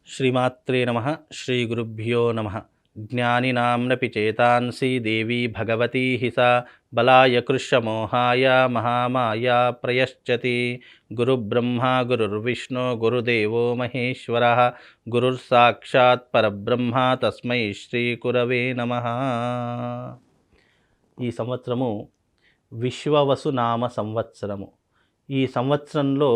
శ్రీమాత్రే నమః. శ్రీ గురుభ్యో నమః. జ్ఞానినాంనపి చేతాంసి దేవీ భగవతీ హి సా బలాయ కృష్యమోహాయ మహామాయా ప్రయశ్చతి. గురుబ్రహ్మ గురుర్విష్ణు గురుదేవో మహేశ్వరః గురుర్సాక్షాత్ పరబ్రహ్మ తస్మై శ్రీ గురవే నమః. ఈ సంవత్సరము విశ్వవసు నామ సంవత్సరము. ఈ సంవత్సరంలో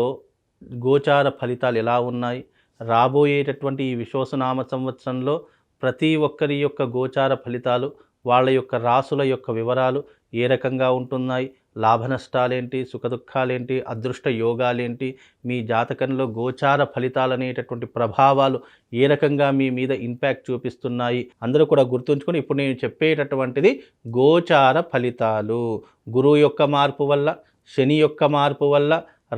గోచార ఫలితాలు ఎలా ఉన్నాయి, రాబోయేటటువంటి ఈ విశ్వవసునామ సంవత్సరంలో ప్రతి ఒక్కరి యొక్క గోచార ఫలితాలు, వాళ్ళ యొక్క రాసుల యొక్క వివరాలు ఏ రకంగా ఉంటున్నాయి, లాభ నష్టాలేంటి, సుఖదుఖాలేంటి, అదృష్ట యోగాలేంటి, మీ జాతకంలో గోచార ఫలితాలు అనేటటువంటి ప్రభావాలు ఏ రకంగా మీ మీద ఇంపాక్ట్ చూపిస్తున్నాయి అందరూ కూడా గుర్తుంచుకొని ఇప్పుడు నేను చెప్పేటటువంటిది గోచార ఫలితాలు. గురువు యొక్క మార్పు వల్ల, శని యొక్క మార్పు వల్ల,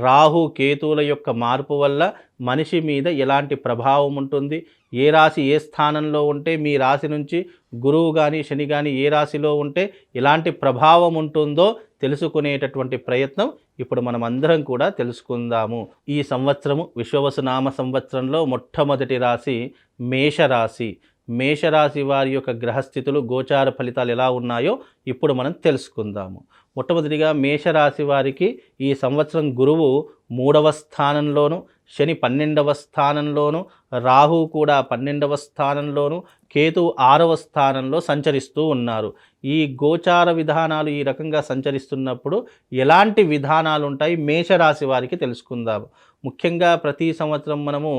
రాహు కేతువుల యొక్క మార్పు వల్ల మనిషి మీద ఎలాంటి ప్రభావం ఉంటుంది, ఏ రాశి ఏ స్థానంలో ఉంటే మీ రాశి నుంచి గురువు కానీ శని కానీ ఏ రాశిలో ఉంటే ఎలాంటి ప్రభావం ఉంటుందో తెలుసుకునేటటువంటి ప్రయత్నం ఇప్పుడు మనం అందరం కూడా తెలుసుకుందాము. ఈ సంవత్సరము విశ్వవసునామ సంవత్సరంలో మొట్టమొదటి రాశి మేషరాశి. మేషరాశి వారి యొక్క గ్రహస్థితులు, గోచార ఫలితాలు ఎలా ఉన్నాయో ఇప్పుడు మనం తెలుసుకుందాము. మొట్టమొదటిగా మేషరాశి వారికి ఈ సంవత్సరం గురువు 3వ స్థానంలోను, శని 12వ స్థానంలోను, రాహు కూడా 12వ స్థానంలోను, కేతు 6వ స్థానంలో సంచరిస్తూ ఉన్నారు. ఈ గోచార విధానాలు ఈ రకంగా సంచరిస్తున్నప్పుడు ఎలాంటి విధానాలు ఉంటాయి మేషరాశి వారికి తెలుసుకుందాము. ముఖ్యంగా ప్రతి సంవత్సరం మనము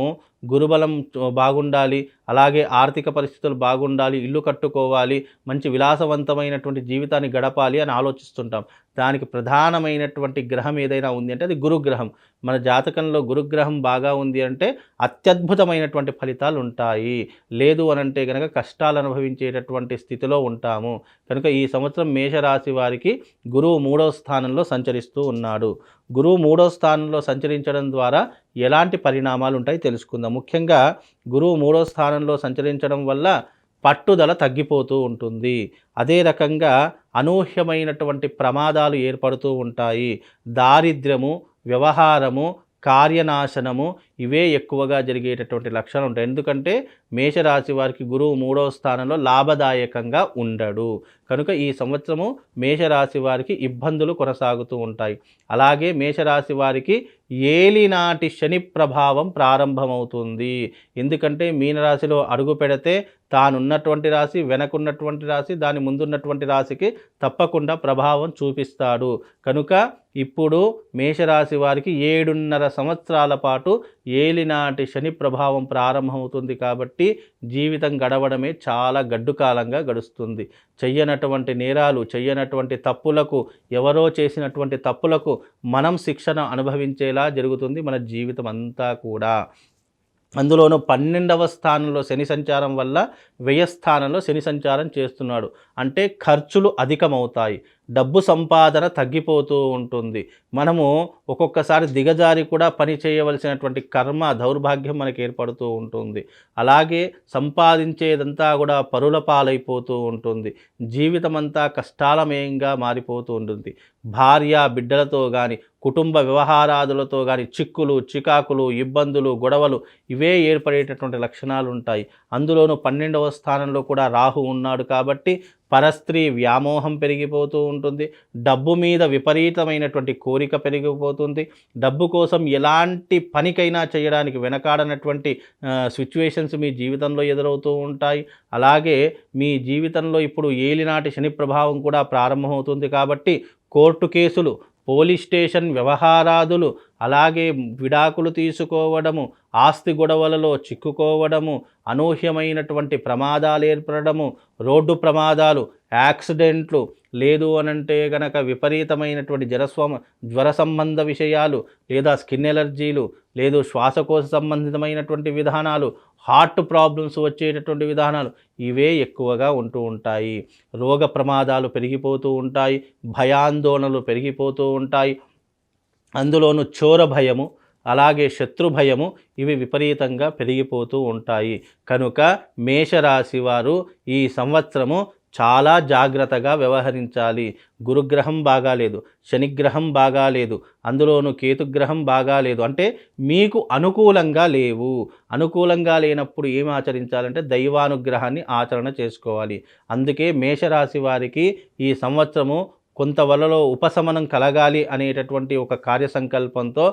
గురుబలం బాగుండాలి, అలాగే ఆర్థిక పరిస్థితులు బాగుండాలి, ఇల్లు కట్టుకోవాలి, మంచి విలాసవంతమైనటువంటి జీవితాన్ని గడపాలి అని ఆలోచిస్తుంటాం. దానికి ప్రధానమైనటువంటి గ్రహం ఏదైనా ఉంది అంటే అది గురుగ్రహం. మన జాతకంలో గురుగ్రహం బాగా ఉంది అంటే అత్యద్భుతమైనటువంటి ఫలితాలు ఉంటాయి. లేదు అనంటే కనుక కష్టాలు అనుభవించేటటువంటి స్థితిలో ఉంటాము. కనుక ఈ సంవత్సరం మేషరాశి వారికి గురువు 3వ స్థానంలో సంచరిస్తూ ఉన్నాడు. గురువు 3వ స్థానంలో సంచరించడం ద్వారా ఎలాంటి పరిణామాలు ఉంటాయి తెలుసుకుందాం. ముఖ్యంగా గురువు 3వ స్థానంలో సంచరించడం వల్ల పట్టుదల తగ్గిపోతూ ఉంటుంది. అదే రకంగా అనూహ్యమైనటువంటి ప్రమాదాలు ఏర్పడుతూ ఉంటాయి. దారిద్ర్యము, వ్యవహారము, కార్యనాశనము ఇవే ఎక్కువగా జరిగేటటువంటి లక్షణాలు ఉంటాయి. ఎందుకంటే మేషరాశి వారికి గురువు 3వ స్థానంలో లాభదాయకంగా ఉండడు. కనుక ఈ సంవత్సరము మేషరాశి వారికి ఇబ్బందులు కొనసాగుతూ ఉంటాయి. అలాగే మేషరాశి వారికి ఏలినాటి శని ప్రభావం ప్రారంభమవుతుంది. ఎందుకంటే మీనరాశిలో అడుగు పెడితే తానున్నటువంటి రాశి, వెనకున్నటువంటి రాశి, దాని ముందున్నటువంటి రాశికి తప్పకుండా ప్రభావం చూపిస్తాడు. కనుక ఇప్పుడు మేషరాశి వారికి 7.5 సంవత్సరాల పాటు ఏలినాటి శని ప్రభావం ప్రారంభమవుతుంది. కాబట్టి జీవితం గడవడమే చాలా గడ్డు కాలంగా గడుస్తుంది. చెయ్యనటువంటి నేరాలు, చెయ్యనటువంటి తప్పులకు, ఎవరో చేసినటువంటి తప్పులకు మనం శిక్షణ అనుభవించేలా జరుగుతుంది మన జీవితం అంతా కూడా. అందులోనూ 12వ స్థానంలో శని సంచారం వల్ల వ్యయస్థానంలో శని సంచారం చేస్తున్నాడు. అంటే ఖర్చులు అధికమవుతాయి, డబ్బు సంపాదన తగ్గిపోతూ ఉంటుంది. మనము ఒక్కొక్కసారి దిగజారి కూడా పని చేయవలసినటువంటి కర్మ దౌర్భాగ్యం మనకు ఏర్పడుతూ ఉంటుంది. అలాగే సంపాదించేదంతా కూడా పరుల పాలైపోతూ ఉంటుంది. జీవితం అంతా కష్టాలమయంగా మారిపోతూ ఉంటుంది. భార్య బిడ్డలతో కానీ, కుటుంబ వ్యవహారాదులతో కానీ చిక్కులు, చికాకులు, ఇబ్బందులు, గొడవలు ఇవే ఏర్పడేటటువంటి లక్షణాలు ఉంటాయి. అందులోనూ 12వ స్థానంలో కూడా రాహు ఉన్నాడు కాబట్టి పరస్త్రీ వ్యామోహం పెరిగిపోతూ ఉంటుంది. డబ్బు మీద విపరీతమైనటువంటి కోరిక పెరిగిపోతుంది. డబ్బు కోసం ఎలాంటి పనికైనా చేయడానికి వెనకాడనటువంటి సిచ్యువేషన్స్ మీ జీవితంలో ఎదురవుతూ ఉంటాయి. అలాగే మీ జీవితంలో ఇప్పుడు ఏలినాటి శని ప్రభావం కూడా ప్రారంభమవుతుంది కాబట్టి కోర్టు కేసులు, పోలీస్ స్టేషన్ వ్యవహారాదులు, అలాగే విడాకులు తీసుకోవడము, ఆస్తి గొడవలలో చిక్కుకోవడము, అనూహ్యమైనటువంటి ప్రమాదాలు ఏర్పడము, రోడ్డు ప్రమాదాలు, యాక్సిడెంట్లు, లేదు అనంటే కనుక విపరీతమైనటువంటి జ్వర సంబంధ విషయాలు, లేదా స్కిన్ ఎలర్జీలు, లేదు శ్వాసకోశ సంబంధితమైనటువంటి విధానాలు, హార్ట్ ప్రాబ్లమ్స్ వచ్చేటటువంటి విధానాలు ఇవే ఎక్కువగా ఉంటూ ఉంటాయి. రోగ ప్రమాదాలు పెరిగిపోతూ ఉంటాయి, భయాందోళనలు పెరిగిపోతూ ఉంటాయి. అందులోనూ చోర భయము, అలాగే శత్రు భయము ఇవి విపరీతంగా పెరిగిపోతూ ఉంటాయి. కనుక మేషరాశి వారు ఈ సంవత్సరము చాలా జాగ్రత్తగా వ్యవహరించాలి. గురుగ్రహం బాగాలేదు, శనిగ్రహం బాగాలేదు, అందులోనూ కేతుగ్రహం బాగాలేదు, అంటే మీకు అనుకూలంగా లేవు. అనుకూలంగా లేనప్పుడు ఏం ఆచరించాలంటే దైవానుగ్రహాన్ని ఆచరణ చేసుకోవాలి. అందుకే మేషరాశి వారికి ఈ సంవత్సరము కొంత వలలో ఉపశమనం కలగాలి అనేటటువంటి ఒక కార్యసంకల్పంతో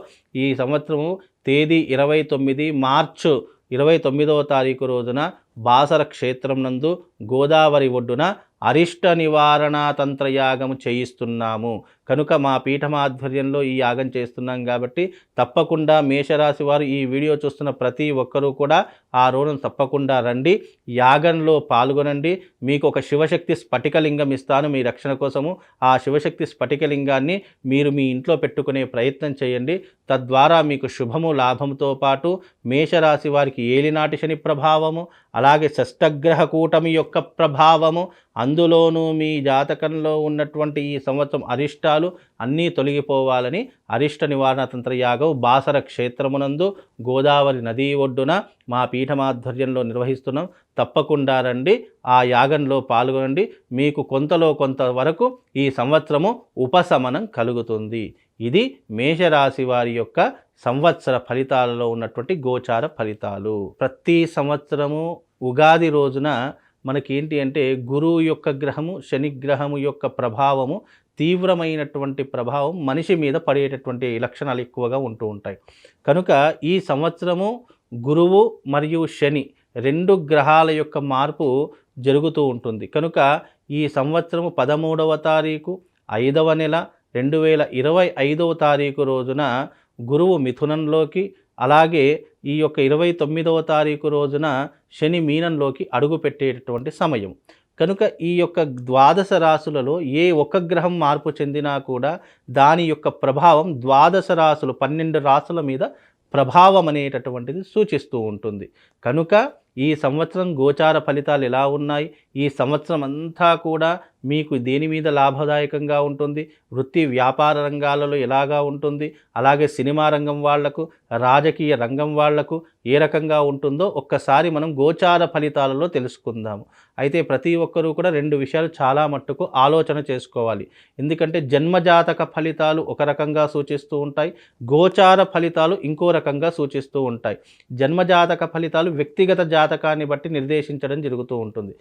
ఈ సంవత్సరము తేదీ 29 మార్చు 29వ తారీఖు రోజున బాసర క్షేత్రం నందు గోదావరి ఒడ్డున అరిష్ట నివారణ తంత్రయాగము చేయిస్తున్నాము. కనుక మా పీఠమాధ్వర్యంలో ఈ యాగం చేస్తున్నాం కాబట్టి తప్పకుండా మేషరాశి వారు ఈ వీడియో చూస్తున్న ప్రతి ఒక్కరూ కూడా ఆ రోజున తప్పకుండా రండి, యాగంలో పాల్గొనండి. మీకు ఒక శివశక్తి స్ఫటికలింగం ఇస్తాను మీ రక్షణ కోసము. ఆ శివశక్తి స్ఫటికలింగాన్ని మీరు మీ ఇంట్లో పెట్టుకునే ప్రయత్నం చేయండి. తద్వారా మీకు శుభము లాభంతో పాటు మేషరాశి వారికి ఏలినాటి శని ప్రభావము, అలాగే షష్టగ్రహ కూటమి యొక్క ప్రభావము, అందులోనూ మీ జాతకంలో ఉన్నటువంటి ఈ సంవత్సరం అరిష్టాలు అన్నీ తొలగిపోవాలని అరిష్ట నివారణ తంత్రయాగం బాసర క్షేత్రమునందు గోదావరి నదీ ఒడ్డున మా పీఠమాధ్వర్యంలో నిర్వహిస్తున్నాం. తప్పకుండా రండి, ఆ యాగంలో పాల్గొనండి. మీకు కొంతలో కొంత వరకు ఈ సంవత్సరము ఉపశమనం కలుగుతుంది. ఇది మేషరాశి వారి యొక్క సంవత్సర ఫలితాలలో ఉన్నటువంటి గోచార ఫలితాలు. ప్రతి సంవత్సరము ఉగాది రోజున మనకేంటి అంటే గురువు యొక్క గ్రహము, శనిగ్రహము యొక్క ప్రభావము, తీవ్రమైనటువంటి ప్రభావం మనిషి మీద పడేటటువంటి లక్షణాలు ఎక్కువగా ఉంటూ ఉంటాయి. కనుక ఈ సంవత్సరము గురువు మరియు శని 2 గ్రహాల యొక్క మార్పు జరుగుతూ ఉంటుంది. కనుక ఈ సంవత్సరము 13వ తారీఖు 5వ నెల 2025వ తారీఖు రోజున గురువు మిథునంలోకి, అలాగే ఈ యొక్క 29వ తారీఖు రోజున శని మీనంలోకి అడుగు పెట్టేటటువంటి సమయం. కనుక ఈ యొక్క ద్వాదశ రాశులలో ఏ ఒక్క గ్రహం మార్పు చెందినా కూడా దాని యొక్క ప్రభావం ద్వాదశ రాశులు 12 రాశుల మీద ప్రభావం అనేటటువంటిది సూచిస్తూ ఉంటుంది. కనుక ఈ సంవత్సరం గోచార ఫలితాలు ఎలా ఉన్నాయి, ఈ సంవత్సరం అంతా కూడా మీకు దేని మీద లాభదాయకంగా ఉంటుంది, వృత్తి వ్యాపార రంగాలలో ఎలాగా ఉంటుంది, అలాగే సినిమా రంగం వాళ్లకు, రాజకీయ రంగం వాళ్లకు ఏ రకంగా ఉంటుందో ఒక్కసారి మనం గోచార ఫలితాలలో తెలుసుకుందాము. అయితే ప్రతి ఒక్కరూ కూడా 2 విషయాలు చాలా మట్టుకు ఆలోచన చేసుకోవాలి. ఎందుకంటే జన్మజాతక ఫలితాలు ఒక రకంగా సూచిస్తూ ఉంటాయి, గోచార ఫలితాలు ఇంకో రకంగా సూచిస్తూ ఉంటాయి. జన్మజాతక ఫలితాలు వ్యక్తిగత జాతకాన్ని బట్టి నిర్దేశించడం జరుగుతూ ఉంటుంది.